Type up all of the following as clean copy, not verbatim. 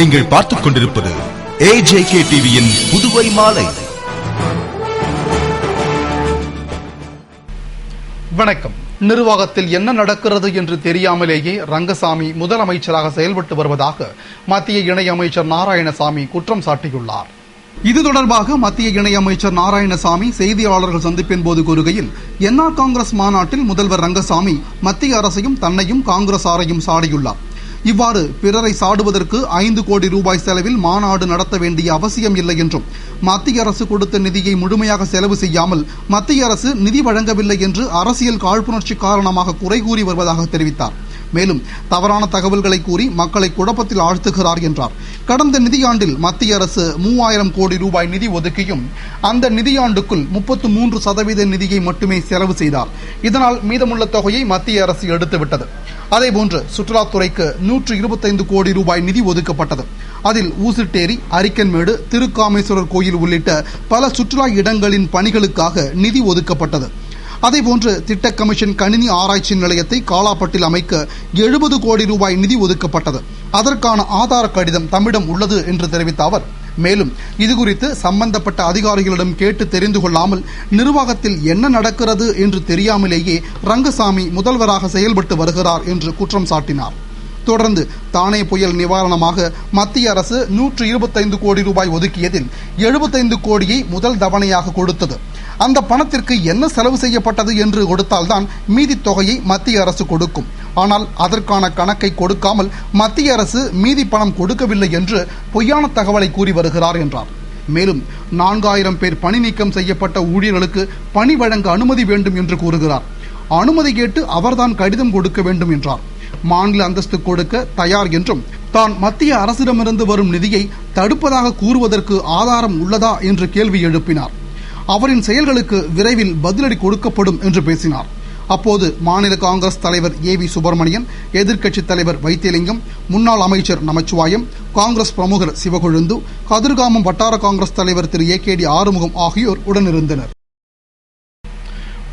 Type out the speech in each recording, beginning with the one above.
நீங்கள் பார்த்துக் கொண்டிருப்பது AJK டிவியின் புதுவை மாலை. வணக்கம். நிர்வாகத்தில் என்ன நடக்கிறது என்று தெரியாமலேயே ரங்கசாமி முதலமைச்சராக செயல்பட்டு வருவதாக மத்திய இணையமைச்சர் நாராயணசாமி குற்றம் சாட்டியுள்ளார். இது தொடர்பாக மத்திய இணையமைச்சர் நாராயணசாமி செய்தியாளர்கள் சந்திப்பின் போது கூறுகையில், என்ஆர் காங்கிரஸ் மாநாட்டில் முதல்வர் ரங்கசாமி மத்திய அரசையும் தன்னையும் காங்கிரசாரையும் சாடியுள்ளார். இவ்வாறு பிறரை சாடுவதற்கு 5 கோடி ரூபாய் செலவில் மாநாடு நடத்த வேண்டிய அவசியம் இல்லை என்றும், மத்திய அரசு கொடுத்த நிதியை முழுமையாக செலவு செய்யாமல் மத்திய அரசு நிதி வழங்கவில்லை என்று அரசியல் காழ்ப்புணர்ச்சி காரணமாக குறை கூறி வருவதாக தெரிவித்தார். மேலும் தவறான தகவல்களை கூறி மக்களை குழப்பத்தில் ஆழ்த்துகிறார் என்றார். கடந்த நிதியாண்டில் மத்திய அரசு 3000 கோடி ரூபாய் நிதி ஒதுக்கியும் அந்த நிதியாண்டுக்குள் 33% நிதியை மட்டுமே செலவு செய்தார். இதனால் மீதமுள்ள தொகையை மத்திய அரசு எடுத்துவிட்டது. அதேபோன்று சுற்றுலாத்துறைக்கு 125 கோடி ரூபாய் நிதி ஒதுக்கப்பட்டது. அதில் ஊசுட்டேரி, அரிக்கன்மேடு, திருக்காமேஸ்வரர் கோயில் உள்ளிட்ட பல சுற்றுலா இடங்களின் பணிகளுக்காக நிதி ஒதுக்கப்பட்டது. அதேபோன்று திட்ட கமிஷன் கணினி ஆராய்ச்சி நிலையத்தை காலாப்பட்டில் அமைக்க 70 கோடி ரூபாய் நிதி ஒதுக்கப்பட்டது. அதற்கான ஆதார கடிதம் தம்மிடம் உள்ளது என்று தெரிவித்த அவர், மேலும் இதுகுறித்து சம்பந்தப்பட்ட அதிகாரிகளிடம் கேட்டு தெரிந்து கொள்ளாமல் நிர்வாகத்தில் என்ன நடக்கிறது என்று தெரியாமலேயே ரங்கசாமி முதல்வராக செயல்பட்டு வருகிறார் என்று குற்றம் சாட்டினார். தொடர்ந்து தானே புயல் நிவாரணமாக மத்திய அரசு 125 கோடி ரூபாய் ஒதுக்கியதில் 75 கோடியை முதல் தவணையாக கொடுத்தது. அந்த பணத்திற்கு என்ன செலவு செய்யப்பட்டது என்று கொடுத்தால்தான் மீதி தொகையை மத்திய அரசு கொடுக்கும். ஆனால் அதற்கான கணக்கை கொடுக்காமல் மத்திய அரசு மீதி பணம் கொடுக்கவில்லை என்று பொய்யான தகவலை கூறி வருகிறார் என்றார். மேலும் 4000 பேர் பணி நீக்கம் செய்யப்பட்ட ஊழியர்களுக்கு பணி வழங்க அனுமதி வேண்டும் என்று கூறுகிறார். அனுமதி கேட்டு அவர்தான் கடிதம் கொடுக்க வேண்டும் என்றார். மாநில அந்தஸ்து கொடுக்க தயார் என்றும், தான் மத்திய அரசிடமிருந்து வரும் நிதியை தடுப்பதாக கூறுவதற்கு ஆதாரம் உள்ளதா என்று கேள்வி எழுப்பினார். அவரின் செயல்களுக்கு விரைவில் பதிலடி கொடுக்கப்படும் என்று பேசினார். அப்போது மாநில காங்கிரஸ் தலைவர் AV சுப்பிரமணியன், எதிர்க்கட்சித் தலைவர் வைத்தியலிங்கம், முன்னாள் அமைச்சர் நமச்சிவாயம், காங்கிரஸ் பிரமுகர் சிவகொழுந்து, கதிர்காமம் வட்டார காங்கிரஸ் தலைவர் திரு AKD ஆறுமுகம் ஆகியோர் உடனிருந்தனர்.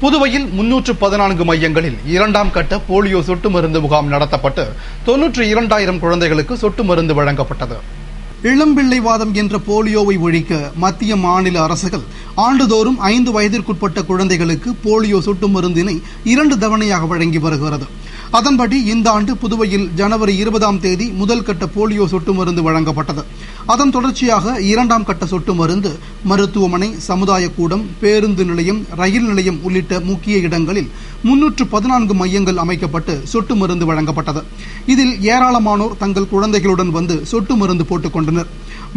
புதுவையில் 314 மையங்களில் 2ஆம் கட்ட போலியோ சொட்டு மருந்து முகாம் நடத்தப்பட்டு 92,000 குழந்தைகளுக்கு சொட்டு மருந்து வழங்கப்பட்டது. இளம்பிள்ளைவாதம் என்ற போலியோவை ஒழிக்க மத்திய மாநில அரசுகள் ஆண்டுதோறும் 5 வயதிற்குட்பட்ட குழந்தைகளுக்கு போலியோ சொட்டு மருந்தினை 2 தவணையாக வழங்கி வருகிறது. அதன்படி இந்த ஆண்டு புதுவையில் ஜனவரி 20ஆம் தேதி முதல் கட்ட போலியோ சொட்டு மருந்து வழங்கப்பட்டது. அதன் தொடர்ச்சியாக 2ஆம் கட்ட சொட்டு மருந்து மருத்துவமனை, சமுதாய கூடம், பேருந்து நிலையம், ரயில் நிலையம் உள்ளிட்ட முக்கிய இடங்களில் 314 மையங்கள் அமைக்கப்பட்டு சொட்டு மருந்து வழங்கப்பட்டது. இதில் ஏராளமானோர் தங்கள் குழந்தைகளுடன் வந்து சொட்டு மருந்து போட்டுக் கொண்டனர்.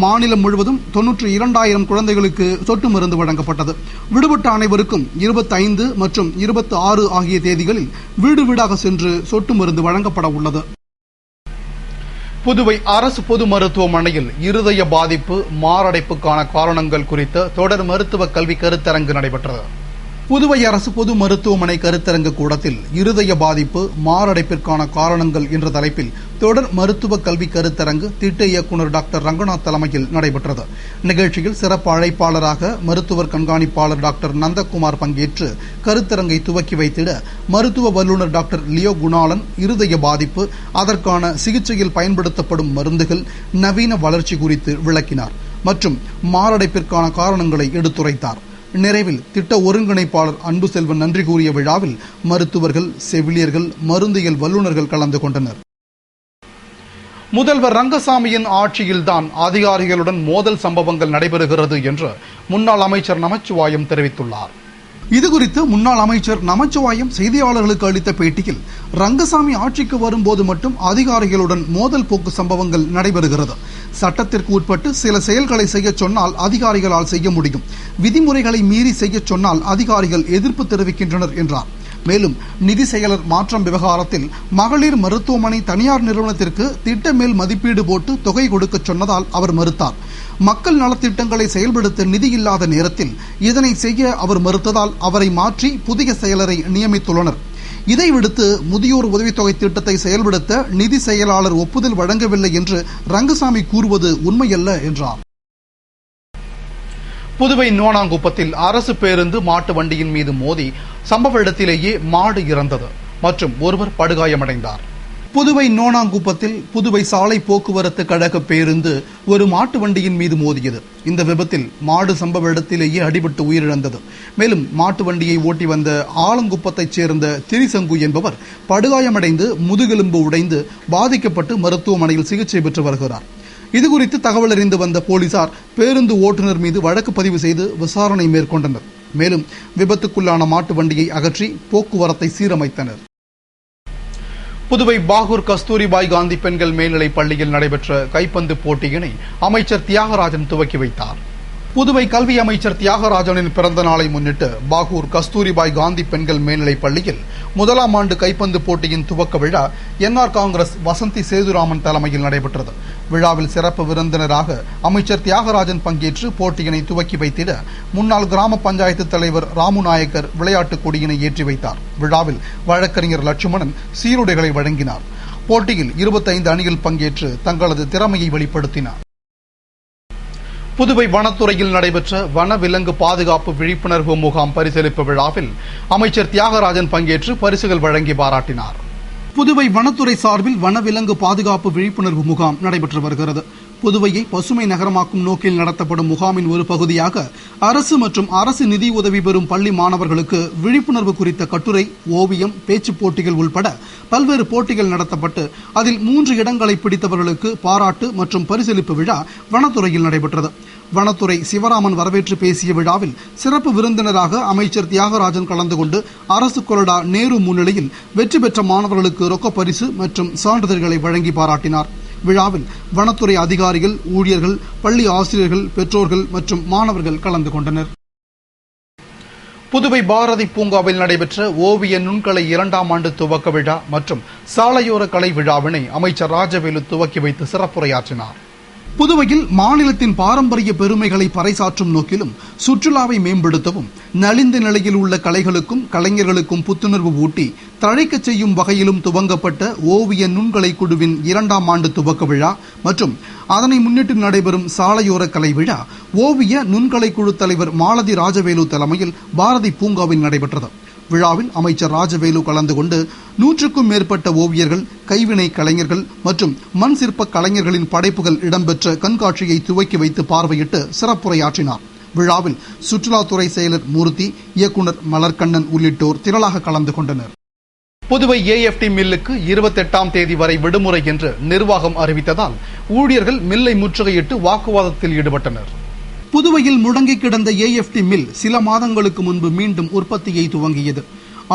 மாநிலம் முழுவதும் 92,000 குழந்தைகளுக்கு சொட்டு மருந்து வழங்கப்பட்டது. விடுபட்ட அனைவருக்கும் 25 மற்றும் 26 ஆகிய தேதிகளில் வீடு வீடாக சென்று சொட்டு மருந்து வழங்கப்பட உள்ளது. புதுவை அரசு பொது மருத்துவமனையில் இருதய பாதிப்பு, மாரடைப்புக்கான காரணங்கள் குறித்த தொடர் மருத்துவ கல்வி கருத்தரங்கு நடைபெற்றது. புதுவை அரசு பொது மருத்துவமனை கருத்தரங்கு கூடத்தில் இருதய பாதிப்பு, மாரடைப்பிற்கான காரணங்கள் என்ற தலைப்பில் தொடர் மருத்துவ கல்வி கருத்தரங்கு திட்ட இயக்குநர் டாக்டர் ரங்கநாத் தலைமையில் நடைபெற்றது. நிகழ்ச்சியில் சிறப்பு அழைப்பாளராக மருத்துவர் கண்காணிப்பாளர் டாக்டர் நந்தகுமார் பங்கேற்று கருத்தரங்கை துவக்கி வைத்திட, மருத்துவ வல்லுநர் டாக்டர் லியோ குணாலன் இருதய பாதிப்பு, அதற்கான சிகிச்சையில் பயன்படுத்தப்படும் மருந்துகள், நவீன வளர்ச்சி குறித்து விளக்கினார் மற்றும் மாரடைப்பிற்கான காரணங்களை எடுத்துரைத்தார். நிறைவில் திட்ட ஒருங்கிணைப்பாளர் அன்பு செல்வன் நன்றி கூறிய விழாவில் மருத்துவர்கள், செவிலியர்கள், மருந்தியல் வல்லுநர்கள் கலந்து கொண்டனர். முதல்வர் ரங்கசாமியின் ஆட்சியில்தான் அதிகாரிகளுடன் மோதல் சம்பவங்கள் நடைபெறுகிறது என்று முன்னாள் அமைச்சர் நமச்சிவாயம் தெரிவித்துள்ளார். இதுகுறித்து முன்னாள் அமைச்சர் நமச்சிவாயம் செய்தியாளர்களுக்கு அளித்த பேட்டியில், ரங்கசாமி ஆட்சிக்கு வரும்போது மட்டும் அதிகாரிகளுடன் மோதல் போக்கு சம்பவங்கள் நடைபெறுகிறது. சட்டத்திற்கு உட்பட்டு சில செயல்களை செய்ய சொன்னால் அதிகாரிகளால் செய்ய முடியும். விதிமுறைகளை மீறி செய்ய சொன்னால் அதிகாரிகள் எதிர்ப்பு தெரிவிக்கின்றனர் என்றார். மேலும் நிதி செயலர் மாற்றம் விவகாரத்தில் மகளிர் மருத்துவமனை தனியார் நிறுவனத்திற்கு திட்ட மேல் மதிப்பீடு போட்டு தொகை கொடுக்க சொன்னதால் அவர் மறுத்தார். மக்கள் நலத்திட்டங்களை செயல்படுத்த நிதி இல்லாத நேரத்தில் இதனை செய்ய அவர் மறுத்ததால் அவரை மாற்றி புதிய செயலரை நியமித்துள்ளனர். இதை விடுத்து முதியோர் உதவித்தொகை திட்டத்தை செயல்படுத்த நிதி செயலாளர் ஒப்புதல் வழங்கவில்லை என்று ரங்கசாமி கூறுவது உண்மையல்ல என்றார். புதுவை நோனாங்குப்பத்தில் அரசு பேருந்து மாட்டு வண்டியின் மீது மோதி சம்பவ இடத்திலேயே மாடு இறந்தது மற்றும் ஒருவர் படுகாயமடைந்தார். புதுவை நோனாங்குப்பத்தில் புதுவை சாலை போக்குவரத்து கழக பேருந்து ஒரு மாட்டு வண்டியின் மீது மோதியது. இந்த விபத்தில் மாடு சம்பவ இடத்திலேயே அடிபட்டு உயிரிழந்தது. மேலும் மாட்டு வண்டியை ஓட்டி வந்த ஆலங்குப்பத்தைச் சேர்ந்த திரிசங்கு என்பவர் படுகாயமடைந்து முதுகெலும்பு உடைந்து பாதிக்கப்பட்டு மருத்துவமனையில் சிகிச்சை பெற்று வருகிறார். இதுகுறித்து தகவல் அறிந்து வந்த போலீசார் பேருந்து ஓட்டுநர் மீது வழக்கு பதிவு செய்து விசாரணை மேற்கொண்டனர். மேலும் விபத்துக்குள்ளான மாட்டு வண்டியை அகற்றி போக்குவரத்தை சீரமைத்தனர். புதுவை பாகூர் கஸ்தூரிபாய் காந்தி பெண்கள் மேல்நிலைப் பள்ளியில் நடைபெற்ற கைப்பந்து போட்டியினை அமைச்சர் தியாகராஜன் துவக்கி வைத்தார். புதுவை கல்வி அமைச்சர் தியாகராஜனின் பிறந்த நாளை முன்னிட்டு பாகூர் கஸ்தூரிபாய் காந்தி பெண்கள் மேல்நிலைப் பள்ளியில் 1ஆம் ஆண்டு கைப்பந்து போட்டியின் துவக்க விழா என்ஆர் காங்கிரஸ் வசந்தி சேதுராமன் தலைமையில் நடைபெற்றது. விழாவில் சிறப்பு விருந்தினராக அமைச்சர் தியாகராஜன் பங்கேற்று போட்டியினை துவக்கி வைத்திட முன்னாள் கிராம பஞ்சாயத்து தலைவர் ராமுநாயக்கர் விளையாட்டுக் கொடியினை ஏற்றி வைத்தார். விழாவில் வழக்கறிஞர் லட்சுமணன் சீருடைகளை வழங்கினார். போட்டியில் 25 அணிகள் பங்கேற்று தங்களது திறமையை வெளிப்படுத்தினார். புதுவை வனத்துறையில் நடைபெற்ற வனவிலங்கு பாதுகாப்பு விழிப்புணர்வு முகாம் பரிசளிப்பு விழாவில் அமைச்சர் தியாகராஜன் பங்கேற்று பரிசுகள் வழங்கி பாராட்டினார். புதுவை வனத்துறை சார்பில் வனவிலங்கு பாதுகாப்பு விழிப்புணர்வு முகாம் நடைபெற்று வருகிறது. புதுவையை பசுமை நகரமாக்கும் நோக்கில் நடத்தப்படும் முகாமின் ஒரு பகுதியாக அரசு மற்றும் அரசு நிதி உதவி பெறும் பள்ளி மாணவர்களுக்கு விழிப்புணர்வு குறித்த கட்டுரை, ஓவியம், பேச்சு போட்டிகள் உள்பட பல்வேறு போட்டிகள் நடத்தப்பட்டு அதில் 3 இடங்களை பிடித்தவர்களுக்கு பாராட்டு மற்றும் பரிசளிப்பு விழா வனத்துறையில் நடைபெற்றது. வனத்துறை சிவராமன் வரவேற்று பேசிய விழாவில் சிறப்பு விருந்தினராக அமைச்சர் தியாகராஜன் கலந்து கொண்டு அரசு கொறடா நேரு முன்னிலையில் வெற்றி பெற்ற மாணவர்களுக்கு ரொக்க பரிசு மற்றும் சான்றிதழ்களை வழங்கி பாராட்டினார். விழாவில் வனத்துறை அதிகாரிகள், ஊழியர்கள், பள்ளி ஆசிரியர்கள், பெற்றோர்கள் மற்றும் மாணவர்கள் கலந்து கொண்டனர். புதுவை பாரதி பூங்காவில் நடைபெற்ற ஓவிய நுண்கலை 2ஆம் ஆண்டு துவக்க விழா மற்றும் சாலையோர கலை விழாவினை அமைச்சர் ராஜவேலு துவக்கி வைத்து சிறப்புரையாற்றினார். புதுவையில் மாநிலத்தின் பாரம்பரிய பெருமைகளை பறைசாற்றும் நோக்கிலும் சுற்றுலாவை மேம்படுத்தவும் நலிந்த நிலையில் உள்ள கலைகளுக்கும் கலைஞர்களுக்கும் புத்துணர்வு ஊட்டி தழைக்கச் செய்யும் வகையிலும் துவங்கப்பட்ட ஓவிய நுண்கலை குழுவின் 2ஆம் ஆண்டு துவக்க விழா மற்றும் அதனை முன்னிட்டு நடைபெறும் சாலையோர கலை விழா ஓவிய நுண்கலை குழு தலைவர் மாலதி ராஜவேலு தலைமையில் பாரதி பூங்காவில் நடைபெற்றது. விழாவில் அமைச்சர் ராஜவேலு கலந்து கொண்டு 100க்கும் மேற்பட்ட ஓவியர்கள், கைவினை கலைஞர்கள் மற்றும் மண் சிற்ப கலைஞர்களின் படைப்புகள் இடம்பெற்ற கண்காட்சியை துவக்கி வைத்து பார்வையிட்டு சிறப்புரையாற்றினார். விழாவில் சுற்றுலாத்துறை செயலர் மூர்த்தி, இயக்குநர் மலர்கண்ணன் உள்ளிட்டோர் திரளாக கலந்து கொண்டனர். புதுவை ஏஎஃப்டி மில்லுக்கு 28ஆம் தேதி வரை விடுமுறை என்று நிர்வாகம் அறிவித்ததால் ஊழியர்கள் மில்லை முற்றுகையிட்டு வாக்குவாதத்தில் ஈடுபட்டனர். புதுவையில் முடங்கி கிடந்த ஏஎஃப்டி மில் சில மாதங்களுக்கு முன்பு மீண்டும் உற்பத்தியை துவங்கியது.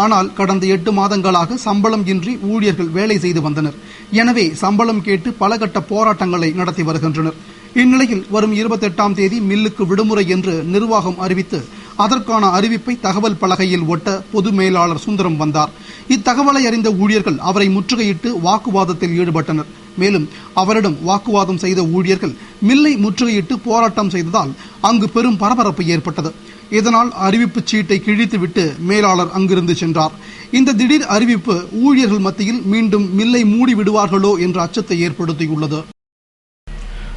ஆனால் கடந்த 8 மாதங்களாக சம்பளம் இன்றி ஊழியர்கள் வேலை செய்து வந்தனர். எனவே சம்பளம் கேட்டு பல கட்ட போராட்டங்களை நடத்தி வருகின்றனர். இந்நிலையில் வரும் 28ஆம் தேதி மில்லுக்கு விடுமுறை என்று நிர்வாகம் அறிவித்து அதற்கான அறிவிப்பை தகவல் பலகையில் ஒட்ட பொது மேலாளர் சுந்தரம் வந்தார். இத்தகவலை அறிந்த ஊழியர்கள் அவரை முற்றுகையிட்டு வாக்குவாதத்தில் ஈடுபட்டனர். மேலும் அவரிடம் வாக்குவாதம் செய்த ஊழியர்கள் மில்லை முற்றுகையிட்டு போராட்டம் செய்ததால் அங்கு பெரும் பரபரப்பு ஏற்பட்டது. இதனால் அறிவிப்பு சீட்டை கிழித்துவிட்டு மேலாளர் அங்கிருந்து சென்றார். இந்த திடீர் அறிவிப்பு ஊழியர்கள் மத்தியில் மீண்டும் மில்லை மூடி விடுவார்களோ என்ற அச்சத்தை ஏற்படுத்தியுள்ளது.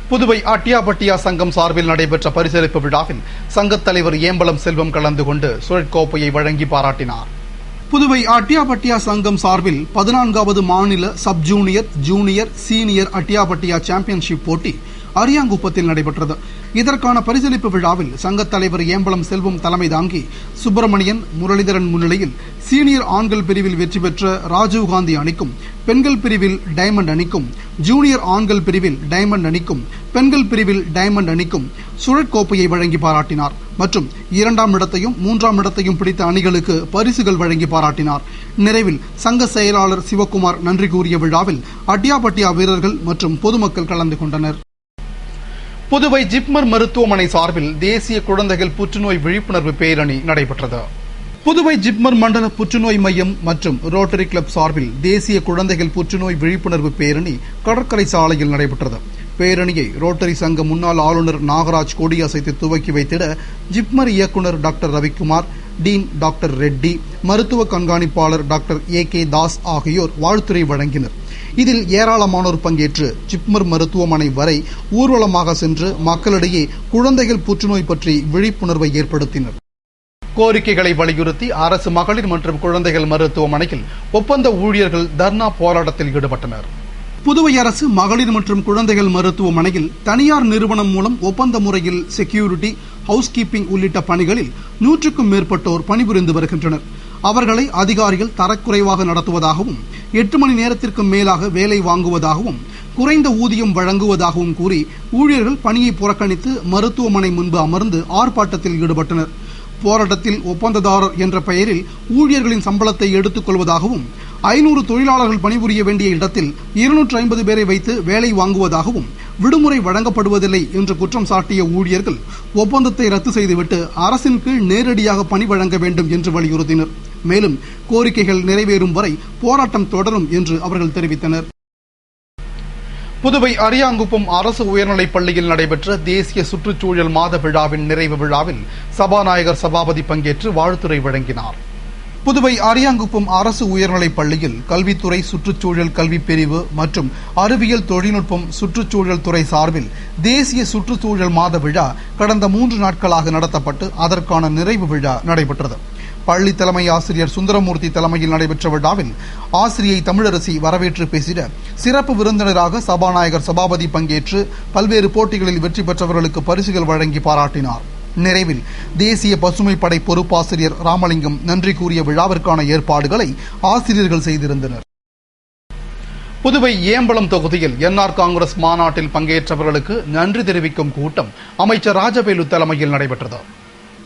புதுவை அட்டியாபட்டியா சங்கம் சார்பில் நடைபெற்ற பரிசளிப்பு விழாவில் சங்கத் தலைவர் ஏம்பலம் செல்வம் கலந்து கொண்டு சுழற்கோப்பையை வழங்கி பாராட்டினார். புதுவை அட்டியாபட்டியா சங்கம் சார்பில் 14வது மாநில sub junior, junior, senior atya patya championship போட்டி அரியாங்குப்பத்தில் நடைபெற்றது. இதற்கான பரிசளிப்பு விழாவில் சங்கத் தலைவர் ஏம்பலம் செல்வம் தலைமை தாங்கி சுப்பிரமணியன், முரளிதரன் முன்னிலையில் சீனியர் ஆண்கள் பிரிவில் வெற்றி பெற்ற ராஜீவ்காந்தி அணிக்கும், பெண்கள் பிரிவில் டைமண்ட் அணிக்கும், ஜூனியர் ஆண்கள் பிரிவில் டைமண்ட் அணிக்கும், பெண்கள் பிரிவில் டைமண்ட் அணிக்கும் சுழற்கோப்பையை வழங்கி பாராட்டினார். மற்றும் 2ஆம் இடத்தையும் 3ஆம் இடத்தையும் பிடித்த அணிகளுக்கு பரிசுகள் வழங்கி பாராட்டினார். நிறைவில் சங்க செயலாளர் சிவக்குமார் நன்றி கூறிய விழாவில் அட்டியாபட்டியா வீரர்கள் மற்றும் பொதுமக்கள் கலந்து கொண்டனர். புதுவை ஜிப்மர் மருத்துவமனை சார்பில் தேசிய குழந்தைகள் புற்றுநோய் விழிப்புணர்வு பேரணி நடைபெற்றது. புதுவை ஜிப்மர் மண்டல புற்றுநோய் மையம் மற்றும் ரோட்டரி கிளப் சார்பில் தேசிய குழந்தைகள் புற்றுநோய் விழிப்புணர்வு பேரணி கடற்கரை சாலையில் நடைபெற்றது. பேரணியை ரோட்டரி சங்க முன்னாள் ஆளுநர் நாகராஜ் கொடியசைத்து துவக்கி வைத்திட ஜிப்மர் இயக்குநர் doctor Ravikumar, dean doctor Reddy, மருத்துவ கண்காணிப்பாளர் டாக்டர் AK தாஸ் ஆகியோர் வாழ்த்துரை வழங்கினர். இதில் ஏராளமானோர் பங்கேற்று ஜிப்மர் மருத்துவமனை வரை ஊர்வலமாக சென்று மக்களிடையே குழந்தைகள் புற்றுநோய் பற்றி விழிப்புணர்வை ஏற்படுத்தினர். கோரிக்கைகளை வலியுறுத்தி அரசு மகளிர் மற்றும் குழந்தைகள் மருத்துவமனையில் ஒப்பந்த ஊழியர்கள் தர்ணா போராட்டத்தில் ஈடுபட்டனர். புதுவை அரசு மகளிர் மற்றும் குழந்தைகள் மருத்துவமனையில் தனியார் நிறுவனம் மூலம் ஒப்பந்த முறையில் செக்யூரிட்டி, ஹவுஸ் கீப்பிங் உள்ளிட்ட பணிகளில் 100க்கும் மேற்பட்டோர் பணிபுரிந்து வருகின்றனர். அவர்களை அதிகாரிகள் தரக்குறைவாக நடத்துவதாகவும் 8 மணி நேரத்திற்கு மேலாக வேலை வாங்குவதாகவும் குறைந்த ஊதியம் வழங்குவதாகவும் கூறி ஊழியர்கள் பணியை புறக்கணித்து மருத்துவமனை முன்பு அமர்ந்து ஆர்ப்பாட்டத்தில் ஈடுபட்டனர். போராட்டத்தில் ஒப்பந்ததாரர் என்ற பெயரில் ஊழியர்களின் சம்பளத்தை எடுத்துக் கொள்வதாகவும் 500 தொழிலாளர்கள் பணிபுரிய வேண்டிய இடத்தில் 250 பேரை வைத்து வேலை வாங்குவதாகவும் விடுமுறை வழங்கப்படுவதில்லை என்று குற்றம் சாட்டிய ஊழியர்கள் ஒப்பந்தத்தை ரத்து செய்துவிட்டு அரசின் கீழ் நேரடியாக பணி வழங்க வேண்டும் என்று வலியுறுத்தினர். மேலும் கோரிக்கைகள் நிறைவேறும் வரை போராட்டம் தொடரும் என்று அவர்கள் தெரிவித்தனர். புதுவை அரியாங்குப்பம் அரசு உயர்நிலைப் பள்ளியில் நடைபெற்ற தேசிய சுற்றுச்சூழல் மாத விழாவின் நிறைவு விழாவில் சபாநாயகர் சபாபதி பங்கேற்று வாழ்த்துரை வழங்கினார். புதுவை அரியாங்குப்பம் அரசு உயர்நிலைப் பள்ளியில் கல்வித்துறை, சுற்றுச்சூழல் கல்வி பிரிவு மற்றும் அறிவியல் தொழில்நுட்பம் சுற்றுச்சூழல் துறை சார்பில் தேசிய சுற்றுச்சூழல் மாத விழா கடந்த 3 நாட்களாக நடத்தப்பட்டு அதற்கான நிறைவு விழா நடைபெற்றது. பள்ளி தலைமை ஆசிரியர் சுந்தரமூர்த்தி தலைமையில் நடைபெற்ற விழாவில் ஆசிரியை தமிழரசி வரவேற்று பேசிட சிறப்பு விருந்தினராக சபாநாயகர் சபாபதி பங்கேற்று பல்வேறு போட்டிகளில் வெற்றி பெற்றவர்களுக்கு பரிசுகள் வழங்கி பாராட்டினார். நிறைவில் தேசிய பசுமை படை பொறுப்பாசிரியர் ராமலிங்கம் நன்றி கூறிய விழாவிற்கான ஏற்பாடுகளை ஆசிரியர்கள் செய்திருந்தனர். புதுவை ஏம்பலம் தொகுதியில் என்ஆர் காங்கிரஸ் மாநாட்டில் பங்கேற்றவர்களுக்கு நன்றி தெரிவிக்கும் கூட்டம் அமைச்சர் ராஜவேலு தலைமையில் நடைபெற்றது.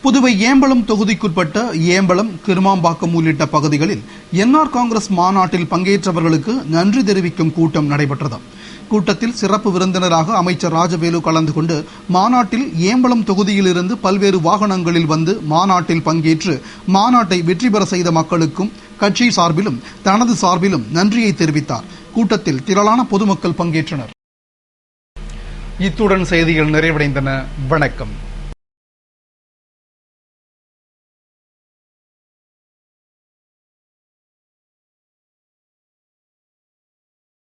புதுவை ஏம்பலம் தொகுதிக்குட்பட்ட ஏம்பலம், கிருமாம்பாக்கம் உள்ளிட்ட பகுதிகளில் என்ஆர் காங்கிரஸ் மாநாட்டில் பங்கேற்றவர்களுக்கு நன்றி தெரிவிக்கும் கூட்டம் நடைபெற்றது. கூட்டத்தில் சிறப்பு விருந்தினராக அமைச்சர் ராஜவேலு கலந்து கொண்டு மாநாட்டில் ஏம்பலம் தொகுதியிலிருந்து பல்வேறு வாகனங்களில் வந்து மாநாட்டில் பங்கேற்று மாநாட்டை வெற்றி பெற செய்த மக்களுக்கும் கட்சி சார்பிலும் தனது சார்பிலும் நன்றியை தெரிவித்தார். கூட்டத்தில் திரளான பொதுமக்கள் பங்கேற்றனர். இத்துடன் செய்திகள் நிறைவடைந்தன. வணக்கம்.